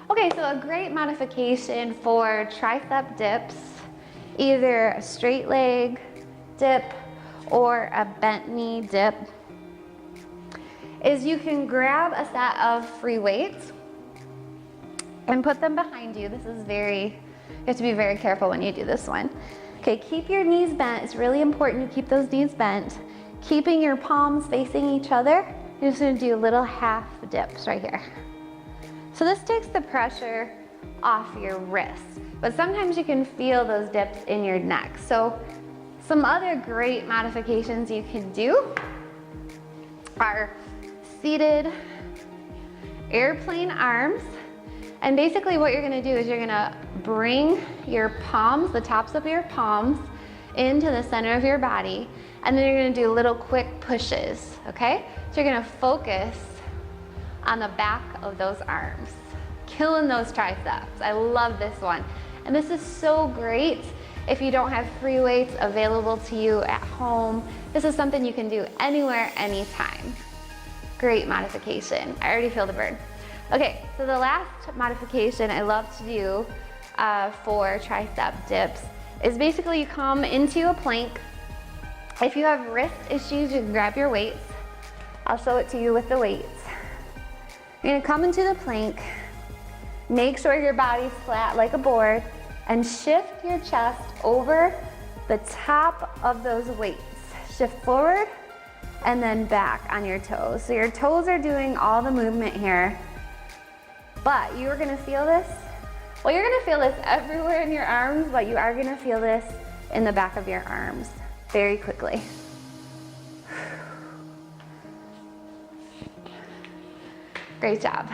Okay, so a great modification for tricep dips, either a straight leg dip or a bent knee dip, is you can grab a set of free weights and put them behind you. This is you have to be very careful when you do this one. Okay, keep your knees bent. It's really important you keep those knees bent. Keeping your palms facing each other, you're just gonna do little half dips right here. So this takes the pressure off your wrists, but sometimes you can feel those dips in your neck. So some other great modifications you can do are seated airplane arms. And basically what you're gonna do is you're gonna bring your palms, the tops of your palms, into the center of your body, and then you're gonna do little quick pushes, okay? So you're gonna focus on the back of those arms, killing those triceps. I love this one. And this is so great if you don't have free weights available to you at home. This is something you can do anywhere, anytime. Great modification. I already feel the burn. Okay, so the last modification I love to do for tricep dips is basically you come into a plank. If you have wrist issues, you can grab your weights. I'll show it to you with the weights. You're gonna come into the plank, make sure your body's flat like a board, and shift your chest over the top of those weights. Shift forward and then back on your toes. So your toes are doing all the movement here. But you are gonna feel this. Well, you're gonna feel this everywhere in your arms, but you are gonna feel this in the back of your arms very quickly. Great job.